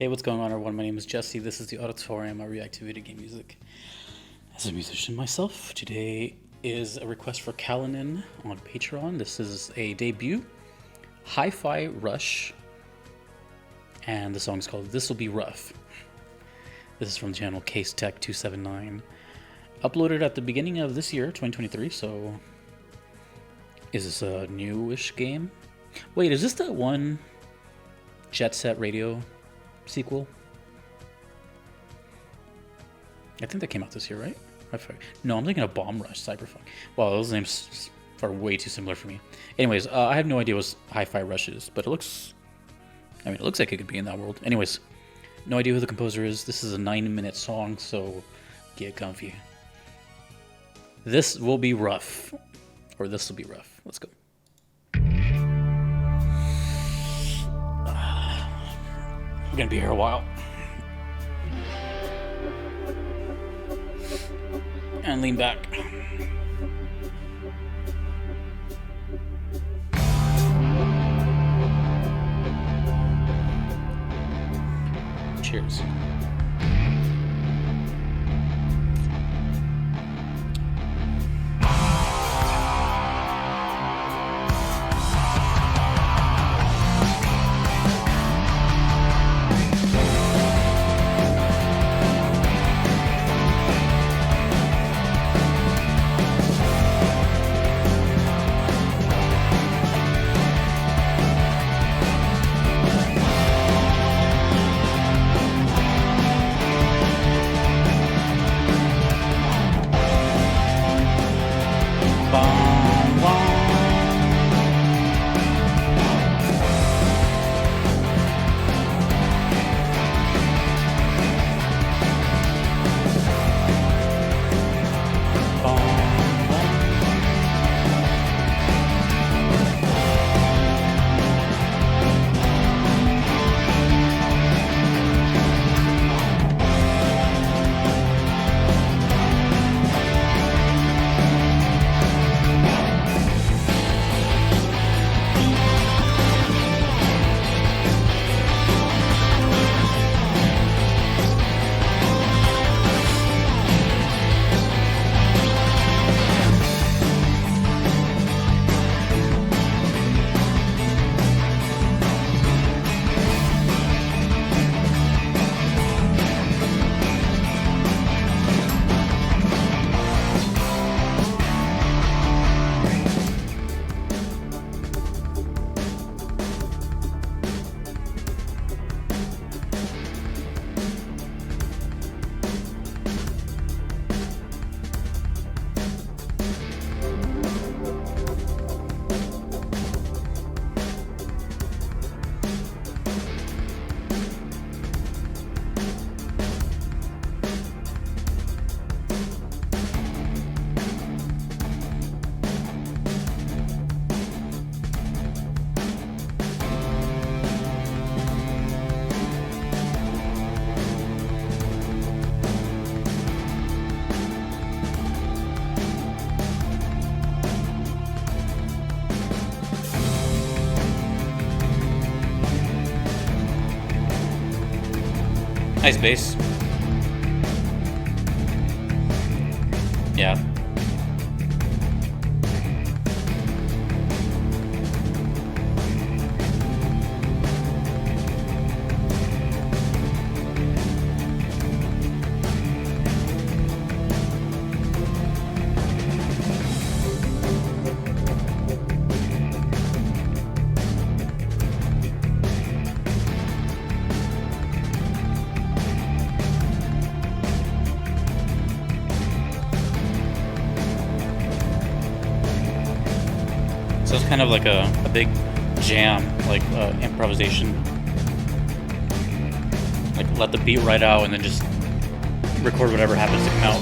Hey, what's going on, everyone? My name is Jesse. This is the Auditorium. I react to video game music. As a musician myself, today is a request for Kalinin on Patreon. This is a debut, Hi-Fi Rush, and the song is called This'll Be Rough. This is from the channel Case Tech 279. Uploaded at the beginning of this year, 2023, so is this a newish game? Wait, is this that one Jet Set Radio sequel? I think that came out this year, right? No, I'm thinking of Bomb Rush, Cyberpunk. Wow, those names are way too similar for me. Anyways, I have no idea what Hi-Fi Rush is, but it looks like it could be in that world. Anyways, no idea who the composer is. This is a 9-minute song, so get comfy. This will be rough. Or this will be rough. Let's go. We're gonna be here a while. And lean back. Cheers. Nice bass. Yeah. So it's kind of like a big jam, like improvisation. Like let the beat ride out and then just record whatever happens to come out.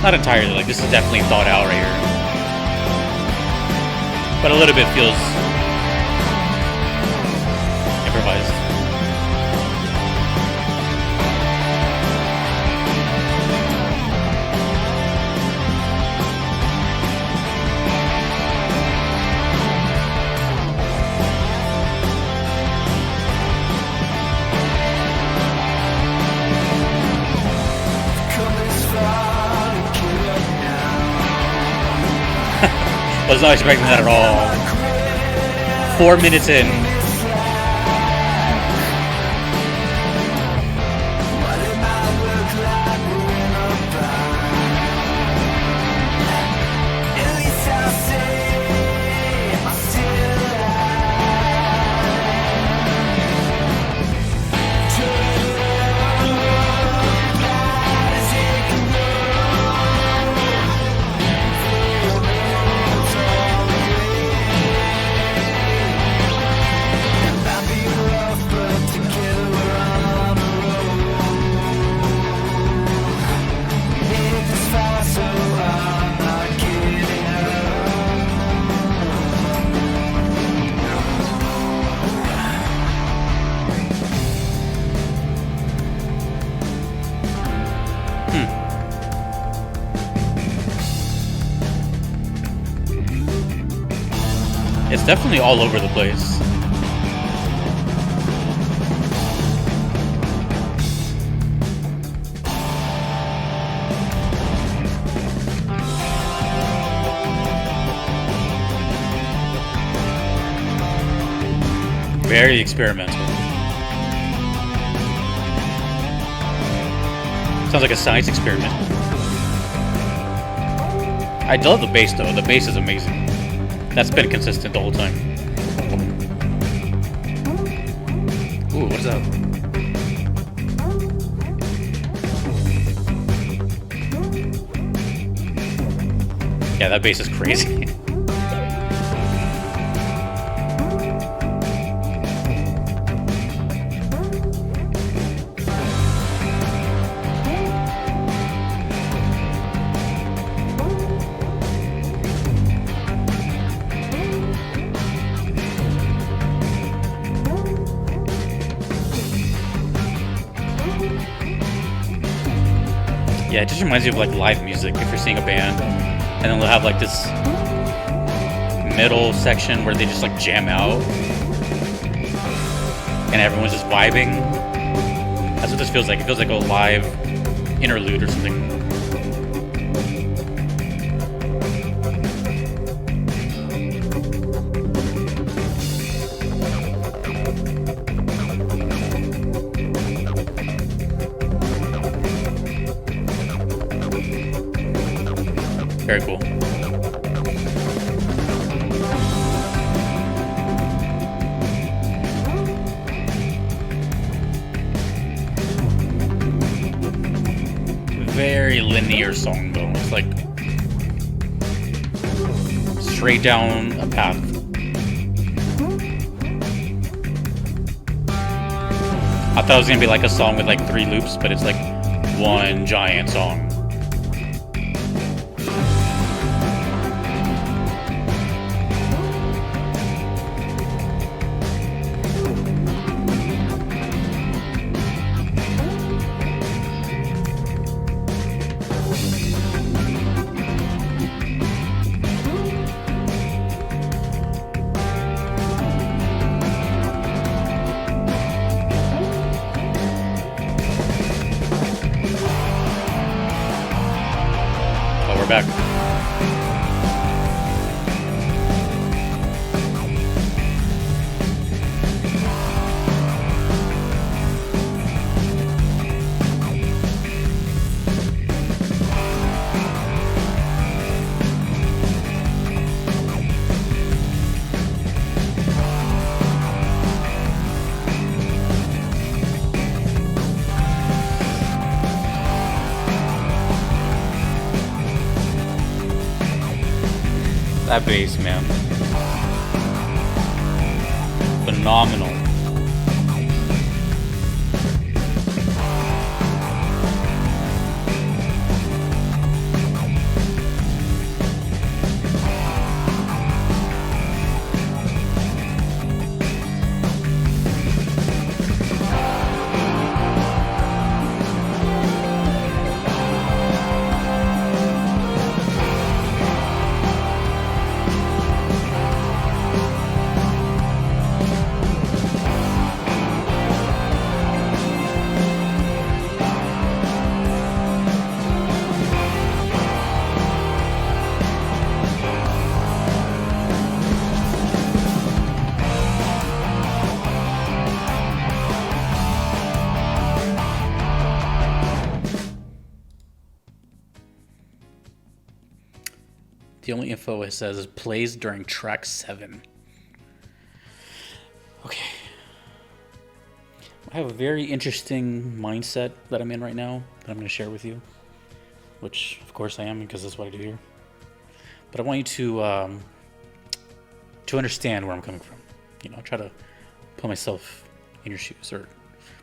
Not entirely, like this is definitely thought out right here. But a little bit feels improvised. Was not expecting that at all. 4 minutes in. It's definitely all over the place. Very experimental. Sounds like a science experiment. I love the bass though. The bass is amazing. That's been consistent the whole time. Ooh, what's that? Yeah, that bass is crazy. Yeah, it just reminds you of like live music if you're seeing a band, and then they'll have like this middle section where they just like jam out, and everyone's just vibing. That's what this feels like. It feels like a live interlude or something. Very cool. Very linear song though. It's like straight down a path. I thought it was gonna be like a song with like 3 loops, but it's like one giant song. Back. That bass, man. Phenomenal. The only info it says is plays during track 7. Okay. I have a very interesting mindset that I'm in right now that I'm going to share with you, which of course I am because that's what I do here. But I want you to understand where I'm coming from. You know, try to put myself in your shoes or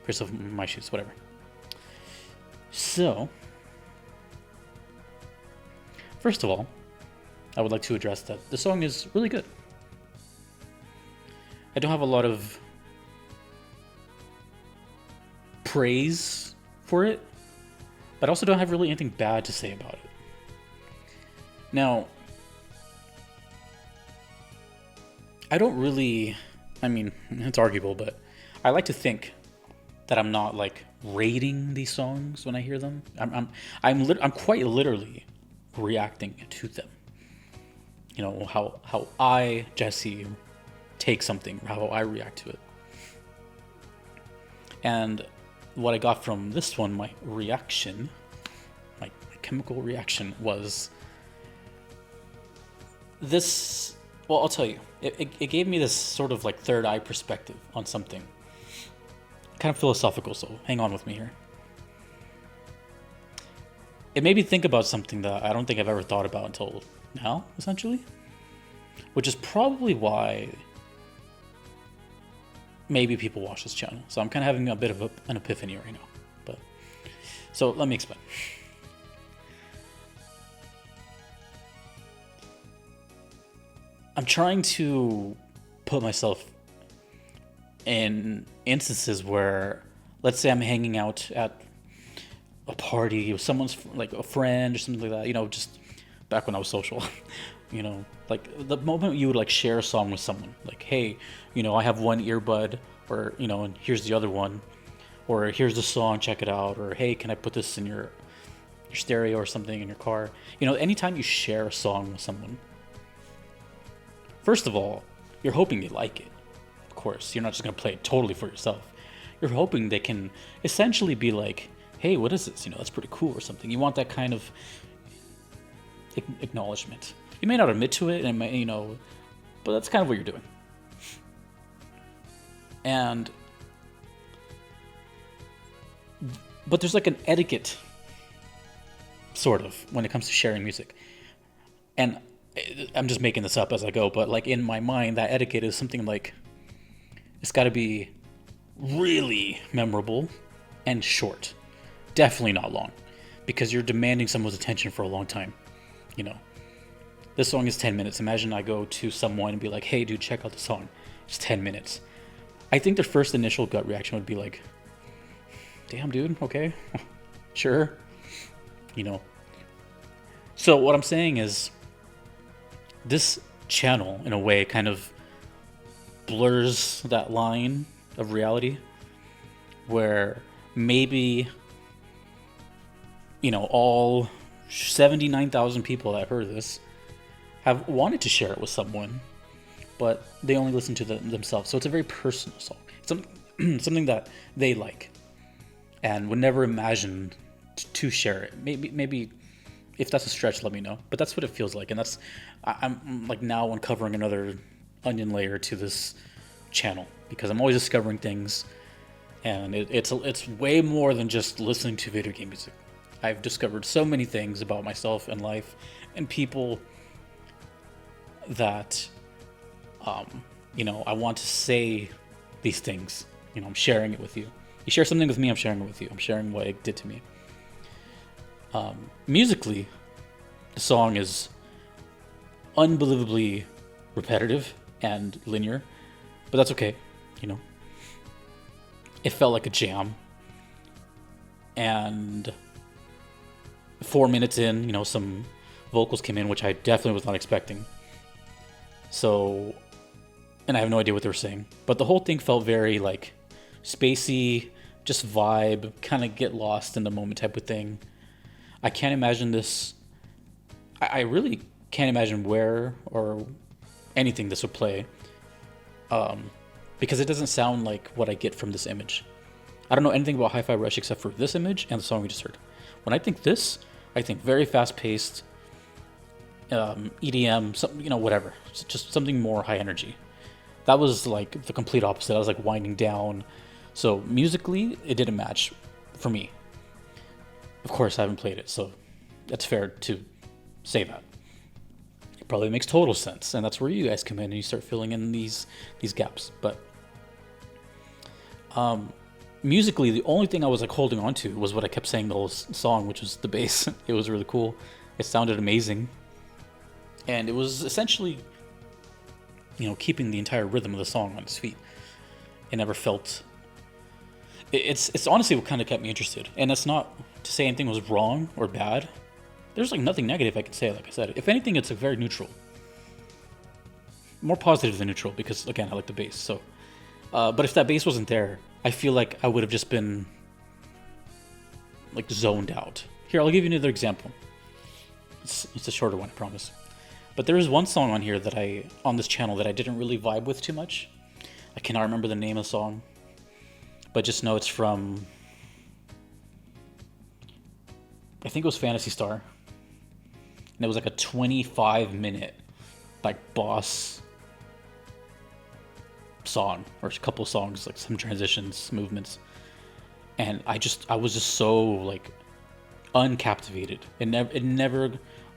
put yourself in my shoes, whatever. So, first of all, I would like to address that the song is really good. I don't have a lot of praise for it, but I also don't have really anything bad to say about it. Now, I don't really, I mean, it's arguable, but I like to think that I'm not like rating these songs when I hear them. I'm quite literally reacting to them. You know, how I, Jesse, take something, how I react to it. And what I got from this one, my reaction, my chemical reaction was this. Well, I'll tell you, it gave me this sort of like third eye perspective on something. Kind of philosophical, so hang on with me here. It made me think about something that I don't think I've ever thought about until now, essentially. Which is probably why maybe people watch this channel. So I'm kind of having a bit of an epiphany right now. But so let me explain. I'm trying to put myself in instances where, let's say I'm hanging out at a party with someone's, like a friend or something like that, you know, just back when I was social, you know, like the moment you would like share a song with someone, like, hey, you know, I have one earbud, or, you know, and here's the other one, or here's the song, check it out, or hey, can I put this in your stereo or something in your car? You know, anytime you share a song with someone, first of all, you're hoping they like it. Of course, you're not just going to play it totally for yourself. You're hoping they can essentially be like, hey, what is this? You know, that's pretty cool or something. You want that kind of acknowledgement. You may not admit to it, and you know, but that's kind of what you're doing. But there's like an etiquette, sort of, when it comes to sharing music. And I'm just making this up as I go, but like in my mind, that etiquette is something like, it's got to be really memorable and short. Definitely not long, because you're demanding someone's attention for a long time. You know, this song is 10 minutes. Imagine I go to someone and be like, hey dude, check out the song. It's 10 minutes. I think their first initial gut reaction would be like, damn dude, okay, sure. You know, so what I'm saying is, this channel, in a way, kind of blurs that line of reality where maybe, you know, all 79,000 people that heard this have wanted to share it with someone, but they only listen to themselves. So it's a very personal song. It's something that they like and would never imagine to share it. Maybe if that's a stretch, let me know. But that's what it feels like, and that's I'm like now uncovering another onion layer to this channel, because I'm always discovering things, and it's way more than just listening to video game music. I've discovered so many things about myself and life and people that you know, I want to say these things. You know, I'm sharing it with you. You share something with me, I'm sharing it with you. I'm sharing what it did to me. Musically, the song is unbelievably repetitive and linear, but that's okay, you know. It felt like a jam. And 4 minutes in, you know, some vocals came in, which I definitely was not expecting. So, and I have no idea what they were saying, but the whole thing felt very like spacey, just vibe, kind of get lost in the moment type of thing. I can't imagine this. I really can't imagine where or anything this would play, because it doesn't sound like what I get from this image. I don't know anything about Hi-Fi Rush except for this image and the song we just heard. When I think this, I think very fast-paced, EDM, some, whatever. Just something more high energy. That was like the complete opposite. I was like winding down. So musically, it didn't match for me. Of course, I haven't played it, so that's fair to say that. It probably makes total sense, and that's where you guys come in and you start filling in these gaps. But musically, the only thing I was like holding on to was what I kept saying the whole song, which was the bass. It was really cool. It sounded amazing, and it was essentially, keeping the entire rhythm of the song on its feet. It never felt. It's honestly what kind of kept me interested, and it's not to say anything was wrong or bad. There's like nothing negative I could say. Like I said, if anything, it's like very neutral, more positive than neutral, because again, I like the bass. So, but if that bass wasn't there, I feel like I would have just been like zoned out. Here, I'll give you another example. It's a shorter one, I promise. But there is one song on this channel that I didn't really vibe with too much. I cannot remember the name of the song, but just know it's from, I think it was Phantasy Star. And it was like a 25-minute like boss song, or a couple songs, like some transitions, movements. And I was just so like uncaptivated. It never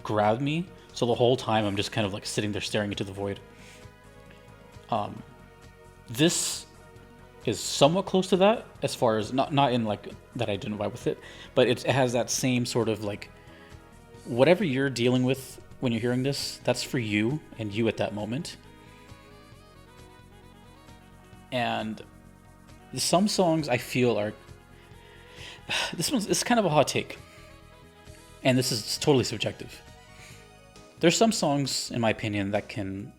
grabbed me. So the whole time I'm just kind of like sitting there staring into the void. This is somewhat close to that, as far as not in like that I didn't vibe with it, but it has that same sort of like, whatever you're dealing with when you're hearing this, that's for you and you at that moment. And some songs I feel are, this kind of a hot take, and this is totally subjective. There's some songs, in my opinion, that can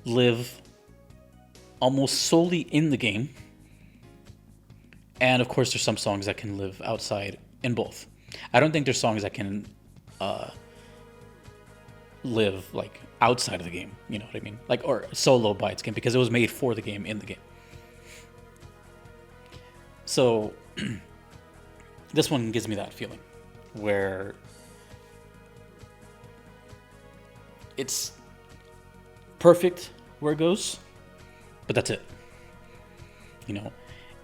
live almost solely in the game. And of course, there's some songs that can live outside in both. I don't think there's songs that can live like outside of the game. You know what I mean? Like, or solo by its game, because it was made for the game in the game. So this one gives me that feeling where it's perfect where it goes, but that's it.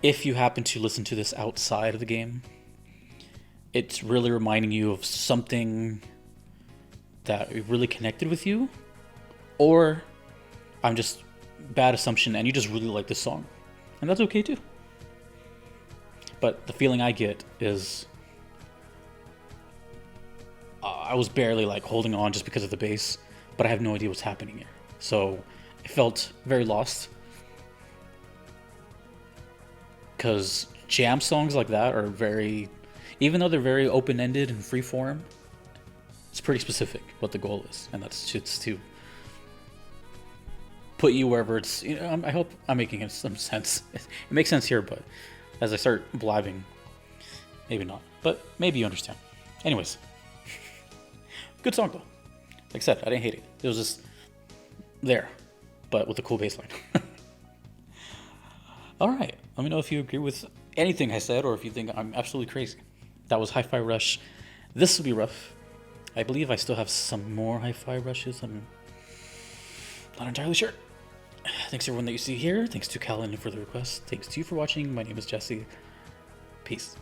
If you happen to listen to this outside of the game, it's really reminding you of something that really connected with you, or I'm just bad assumption and you just really like this song, and that's okay too. But the feeling I get is I was barely like holding on just because of the bass, but I have no idea what's happening here. So I felt very lost, because jam songs like that are very, even though they're very open-ended and free-form, it's pretty specific what the goal is, and that's just to put you wherever it's. I hope I'm making some sense. It makes sense here, but as I start blabbing, maybe not. But maybe you understand. Anyways, good song though. Like I said, I didn't hate it. It was just there, but with a cool bass line. All right, let me know if you agree with anything I said, or if you think I'm absolutely crazy. That was Hi-Fi Rush. This will be rough. I believe I still have some more Hi-Fi Rushes. I'm not entirely sure. Thanks everyone that you see here. Thanks to Callan for the request. Thanks to you for watching. My name is Jesse. Peace.